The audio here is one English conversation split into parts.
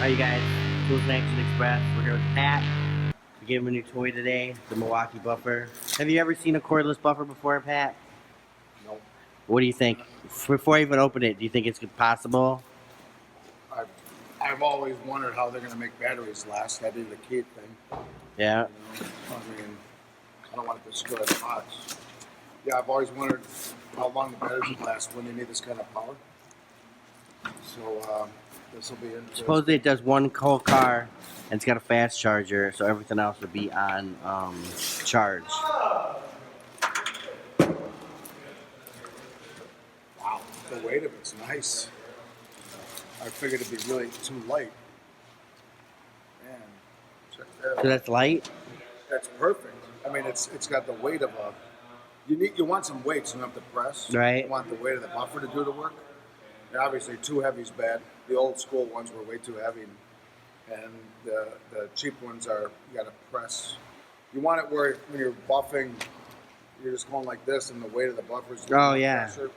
Hi, you guys. Tools and Action Express. We're here with Pat. We gave him a new toy today, the Milwaukee buffer. Have you ever seen a cordless buffer before, Pat? No. What do you think? Before I even open it, do you think it's possible? I've always wondered how they're going to make batteries last. That'd be the key thing. Yeah. You know? I mean, I don't want to destroy the box. Yeah, I've always wondered how long the batteries would last when they need this kind of power. So this will be interesting. Supposedly it does one whole car, and it's got a fast charger, so everything else would be on charge. Wow, the weight of it's nice. I figured it'd be really too light. Man, check that out. So that's light? That's perfect. I mean, it's got the weight of a. You want some weight, so you don't have to press. Right. You want the weight of the buffer to do the work. And obviously, too heavy is bad. The old school ones were way too heavy, and the cheap ones are you got to press. You want it where when you're buffing, you're just going like this, and the weight of the buffers. Oh yeah. Pressure.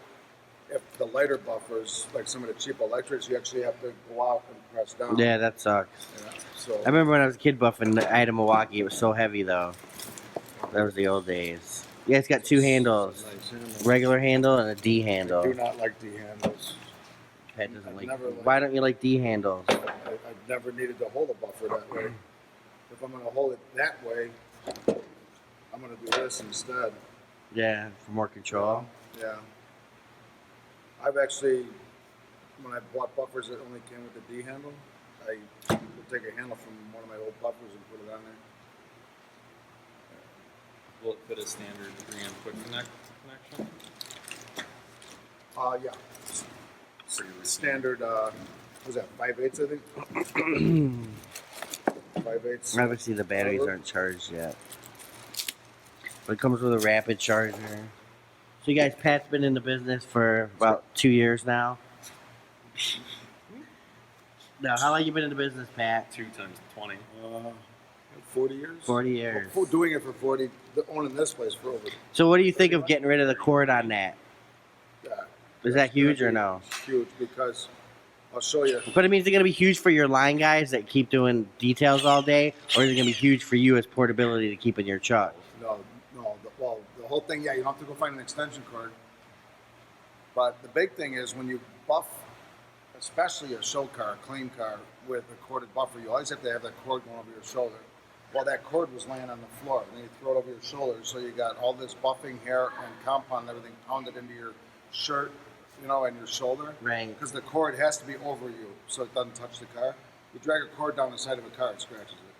If the lighter buffers, like some of the cheap electrics, you actually have to go out and press down. Yeah, that sucks. Yeah, so I remember when I was a kid buffing, I had a Milwaukee. It was so heavy though. That was the old days. Yeah, it's got two handles. Regular handle and a D I handle. do not like D handles. Pat doesn't I've like. never liked- Why don't you like D handles? I've never needed to hold a buffer that way. If I'm going to hold it that way, I'm going to do this instead. Yeah, for more control. Yeah. I've actually, when I bought buffers that only came with the D handle, I would take a handle from one of my old buffers and put it on there. Will it fit a standard 3-amp quick connect connection? Yeah. Standard, what was that, 5/8 I think? 5/8. Obviously, the batteries aren't charged yet. But it comes with a rapid charger. So, you guys, Pat's been in the business for about 2 years now. Now, how long you been in the business, Pat? 2 times 20. 40 years? 40 years. Doing it for 40, owning this place for over. So, what do you think of getting rid of the cord on that? Is that huge or no? Huge because I'll show you. But I mean, is it going to be huge for your line guys that keep doing details all day? Or is it going to be huge for you as portability to keep in your truck? No. Well, the whole thing, yeah, you don't have to go find an extension cord. But the big thing is when you buff, especially a show car, a clean car with a corded buffer, you always have to have that cord going over your shoulder. Well, that cord was laying on the floor. Then you throw it over your shoulder, so you got all this buffing, hair, and compound and everything pounded into your shirt, you know, and your shoulder. Right. Because the cord has to be over you, so it doesn't touch the car. You drag a cord down the side of a car, it scratches it.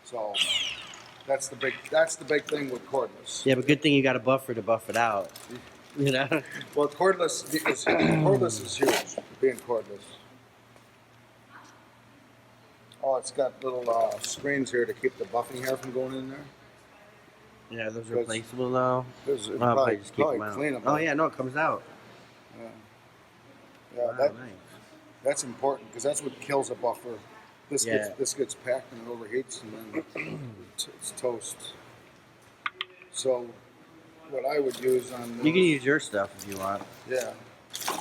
So that's the big thing with cordless. Yeah, but good thing you got a buffer to buff it out. You know? Well, cordless is huge, being cordless. Oh, it's got little screens here to keep the buffing hair from going in there. Yeah, those are replaceable though. It's Oh, probably, just keep them out. clean them. Oh yeah, no, it comes out. Yeah, Wow, that, nice. that's important because that's what kills a buffer. This Yeah. gets packed and it overheats and then it's toast. So what I would use on those, You can use your stuff if you want. yeah. Any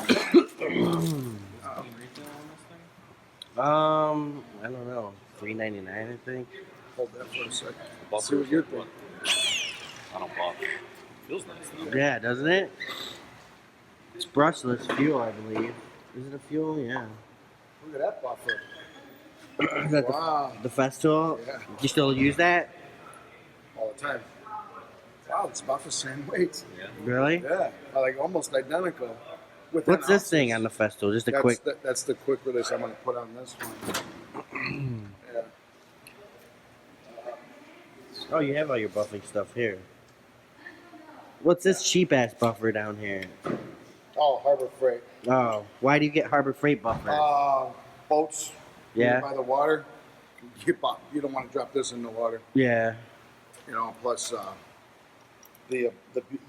retail on this thing? I don't know, $3.99 I think. Hold that for a second. Buffer See what you think. I don't buff. Feels nice though. Yeah, doesn't it? It's brushless fuel, I believe. Is it a fuel? Yeah. Look at that buffer. Is that Wow. the Festool? Yeah. You still use that? All the time. Wow, it's about the same weight. Yeah. Really? Yeah, like almost identical. Within What's this ounces. thing on the Festool? Just a That's quick. that's the quick release I'm going to put on this one. Yeah. Oh, you have all your buffing stuff here. What's this cheap ass buffer down here? Oh, Harbor Freight. Oh, why do you get Harbor Freight buffer? Boats. Yeah. By the water. You don't want to drop this in the water. Yeah. You know. Plus, the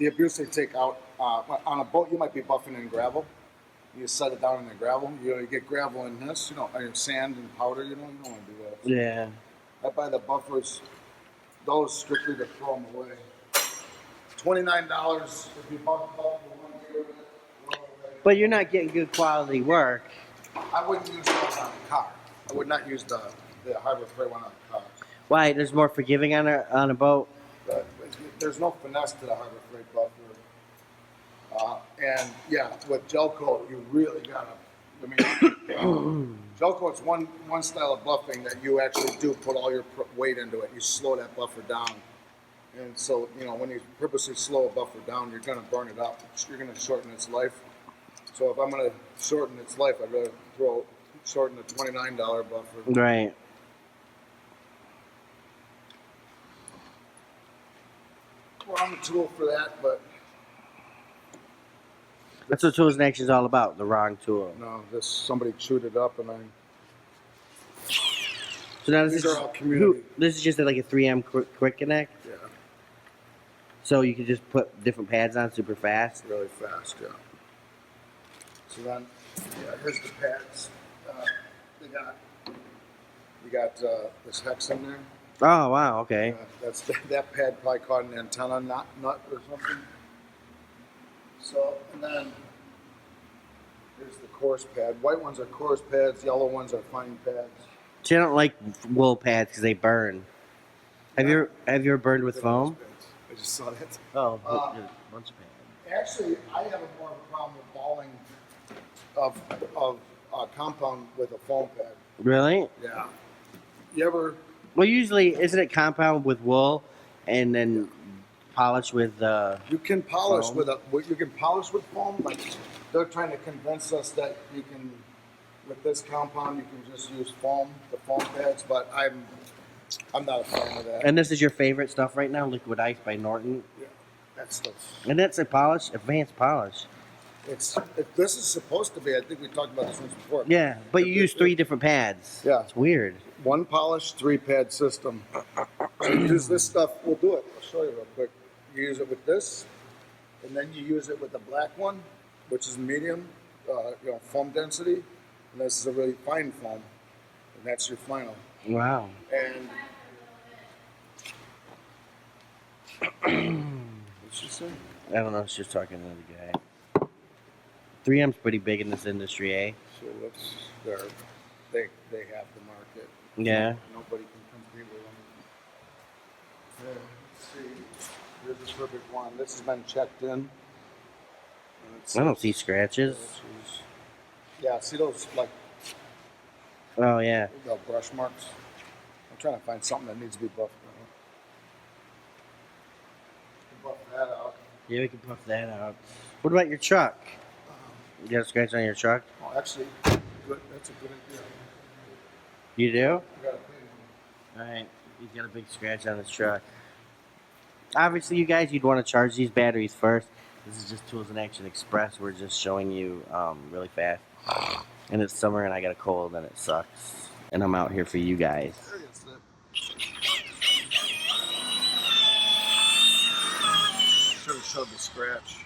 abuse they take out on a boat, you might be buffing in gravel. You set it down in the gravel. You get gravel in this. You know, and sand and powder. You don't want to do that. Yeah. I buy the buffers. Those strictly to throw them away. $29 if you buff the one year. But you're not getting good quality work. I wouldn't use those on a car. I would not use the Harbor Freight one on a car. Why? There's more forgiving on a boat. But there's no finesse to the Harbor Freight buffer. And yeah, with gel coat, you really gotta. I mean, gel coat's one style of buffing that you actually do put all your weight into it. You slow that buffer down, and so when you purposely slow a buffer down, you're gonna burn it up. You're gonna shorten its life. So if I'm gonna shorten its life, I'd rather shorten the $29 buffer. Right. Well, I'm a tool for that, but That's what Tools and Action is all about. The wrong tool. no, somebody chewed it up, and So now these are all community. This is just like a 3M quick connect. Yeah, So you can just put different pads on super fast. really fast. Yeah. So then, here's the pads. You got this hex in there. Oh wow. Okay. That pad probably caught an antenna nut or something. So, and then here's the coarse pad. White ones are coarse pads, yellow ones are fine pads. See, I don't like wool pads because they burn. Have you ever burned with foam? I just saw that. Oh, bunch of pads. Actually, I have more of a problem with balling of compound with a foam pad. Really? Yeah. You ever? Well, usually, isn't it compound with wool and then polish with You can polish foam? with foam. Like they're trying to convince us that you can, with this compound, you can just use foam, the foam pads. But I'm not a fan of that. And this is your favorite stuff right now, Liquid Ice by Norton. Yeah, that's And that's a polish, advanced polish. this is supposed to be. I think we talked about this once before. Yeah, but you use 3 different pads. Yeah. It's weird. One polish, 3 pad system. So you use this stuff. We'll do it. I'll show you real quick. You use it with this, and then you use it with the black one, which is medium, foam density, and this is a really fine foam, and that's your final. Wow. And what's she say? I don't know. She's talking to the guy. 3M's pretty big in this industry, eh? So they have the market. Yeah. Nobody can compete with them. Yeah, let's see. Here's the perfect one. This has been checked in. I don't see scratches. Yeah, see those like Oh, yeah. the brush marks? I'm trying to find something that needs to be buffed. Buff that out. Yeah, we can puff that out. What about your truck? You got a scratch on your truck? Oh, actually, good. That's a good idea. You do? I got a clean Alright. He's got a big scratch on his truck. Obviously, you guys, you'd want to charge these batteries first. This is just Tools in Action Express. We're just showing you really fast. And it's summer and I got a cold and it sucks. And I'm out here for you guys. one. There it is. Should have showed the scratch.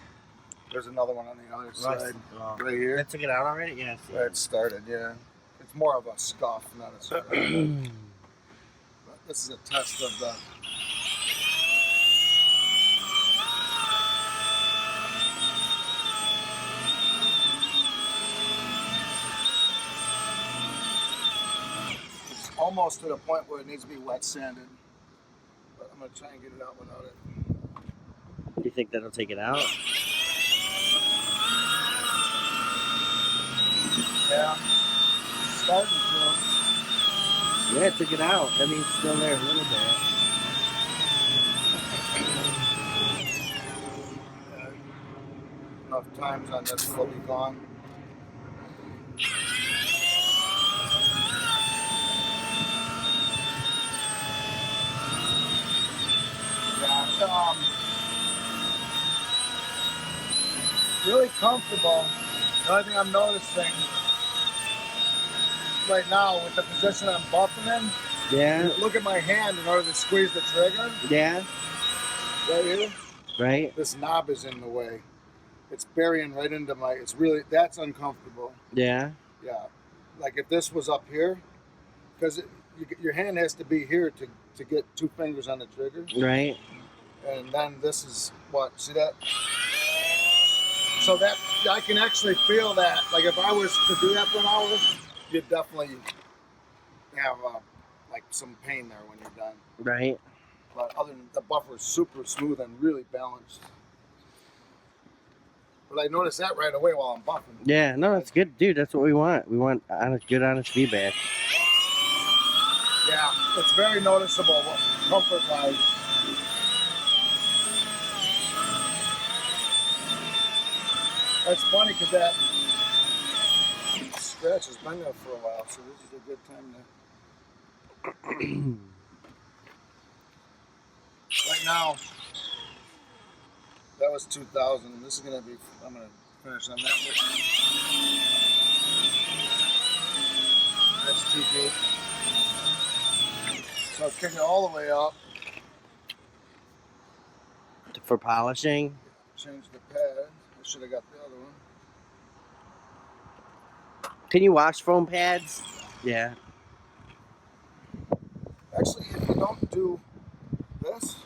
There's another one on the other side. Right here. That took it out already? Yeah. It started, yeah. It's more of a scuff, not a scratch. But this is a test of the. It's almost to the point where it needs to be wet sanded. But I'm going to try and get it out without it. Do you think that'll take it out? Yeah. It's starting to. Yeah, it took it out. I mean, it's still there a little bit. Enough times on this will be gone. Yeah, really comfortable. The only thing I'm noticing right now with the position I'm buffing in, Yeah. look at my hand in order to squeeze the trigger. Yeah. Right here. Right? This knob is in the way. It's burying right into my. It's really that's uncomfortable. Yeah. Yeah, like if this was up here, because your hand has to be here to get 2 fingers on the trigger, Right. and then this is what. See that? So that I can actually feel that. Like if I was to do that for an hour, you'd definitely have like some pain there when you're done. Right. But other than the buffer is super smooth and really balanced. But I noticed that right away while I'm buffing. Yeah, no, that's good, dude. That's what we want. We want honest, good, honest feedback. Yeah, it's very noticeable comfort-wise. That's funny because that scratch has been there for a while, so this is a good time to. Right now, that was 2,000. This is gonna be. I'm gonna finish on that. That's too deep. So kick it all the way up. For polishing. Change the pad. I should have got the other one. Can you wash foam pads? Yeah. Actually, if you don't do this,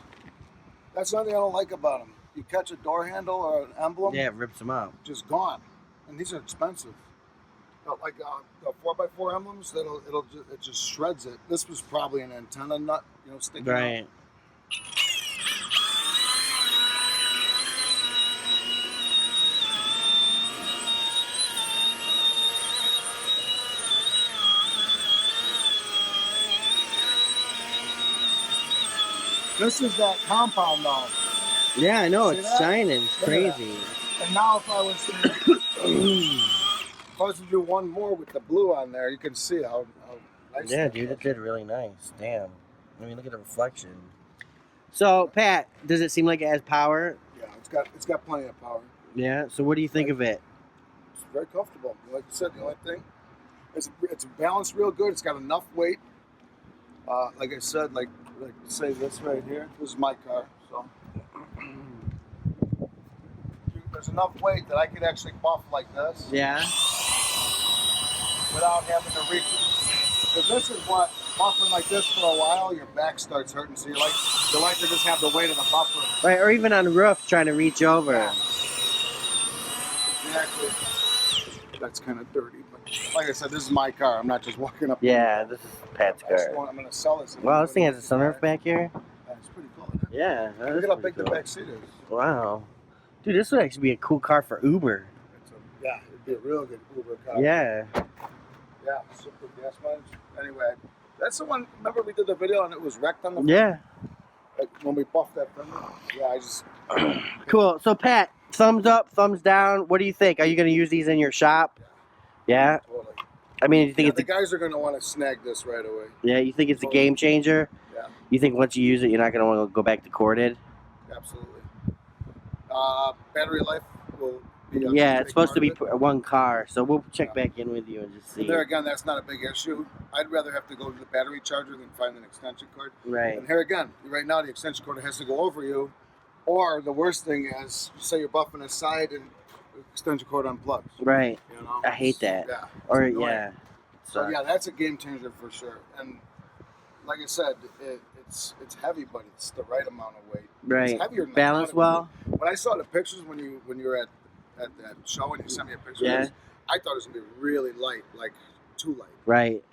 that's another thing I don't like about them. You catch a door handle or an emblem, Yeah, it rips them out. just gone, and these are expensive. Like the 4x4 emblems, it just shreds it. This was probably an antenna nut, sticking out. Right. This is that compound though. Yeah, I know. See It's that? shining. It's Look at crazy. And now if I was to do one more with the blue on there, you can see how nice. Yeah, that dude, it looks. did really nice. Damn. I mean, look at the reflection. So, Pat, does it seem like it has power? Yeah, it's got plenty of power. Yeah. So, what do you think of it? It's very comfortable. Like you said, the only thing it's balanced real good. It's got enough weight. Like I said, like say this right here. This is my car, so there's enough weight that I could actually buff like this. Yeah. Without having to reach. Because this is what buffing like this for a while, your back starts hurting. So you like to just have the weight of the buffer. Right, or even on roofs trying to reach over. Yeah. Exactly. That's kind of dirty, but like I said, this is my car. I'm not just walking up. Yeah, this is Pat's car. I'm going to sell this. Wow, this thing has a sunroof back here. That's pretty cool. Isn't it? Yeah, that Look is at how pretty big the cool. back seat is. Wow, dude, this would actually be a cool car for Uber. Yeah, it'd be a real good Uber car. Yeah. Yeah, super gas mileage. Anyway, that's the one. Remember we did the video and it was wrecked on the. Yeah. Like when we buffed that fender. Yeah, I just. Cool. So, Pat, thumbs up, thumbs down. What do you think? Are you going to use these in your shop? Yeah. Totally. I mean, you think Yeah, it's the guys are going to want to snag this right away. yeah? You think it's a game changer? Yeah, You think once you use it, you're not going to want to go back to corded? absolutely. Battery life will be. A Yeah, big it's supposed to be part of one car, so we'll check Yeah. back in with you and just it. see. There again, that's not a big issue. I'd rather have to go to the battery charger than find an extension cord. Right. And here again, right now the extension cord has to go over you, or the worst thing is, say you're buffing a side and the extension cord unplugs. Right. You know? I hate that. Yeah. Or It's annoying. yeah. So yeah, that's a game changer for sure. And like I said, it's heavy, but it's the right amount of weight. Right. It's heavier than I Balance thought it would well. When I saw the pictures when you were at that show and you sent me a picture, Yeah. I thought it was gonna be really light, like too light. Right.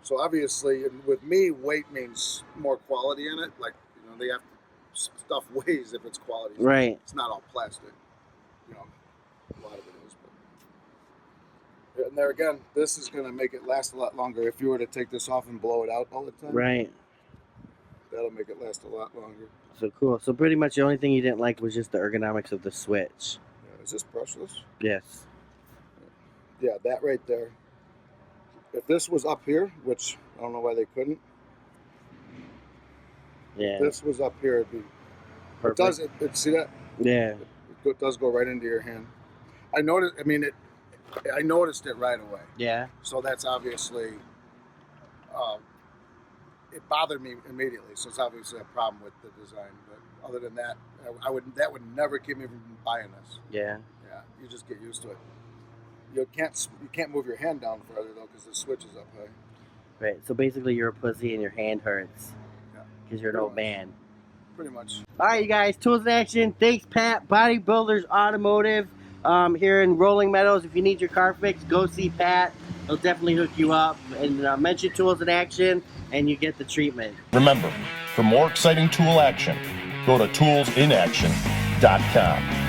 So obviously, and with me, weight means more quality in it. Like they have stuff weighs if it's quality. Right. It's not all plastic. A lot of it is. But and there again, this is gonna make it last a lot longer. If you were to take this off and blow it out all the time, Right. that'll make it last a lot longer. So cool. So pretty much the only thing you didn't like was just the ergonomics of the switch. Is this brushless? Yes. Yeah, that right there. If this was up here, which I don't know why they couldn't, Yeah. if this was up here, it'd be. It Perfect. does. See that? Yeah. It does go right into your hand. I noticed. I mean, I noticed it right away. Yeah. So that's obviously. It bothered me immediately. So it's obviously a problem with the design. But other than that, that would never keep me from buying this. Yeah. Yeah, you just get used to it. You can't move your hand down further though because the switch is up high. Right. So basically, you're a pussy and your hand hurts Yeah. because you're an old man. Pretty much. All right, you guys. Tools in action. Thanks, Pat. Body Builders Automotive here in Rolling Meadows. If you need your car fixed, go see Pat. He'll definitely hook you up and mention tools in action, and you get the treatment. Remember, for more exciting tool action, go to toolsinaction.com.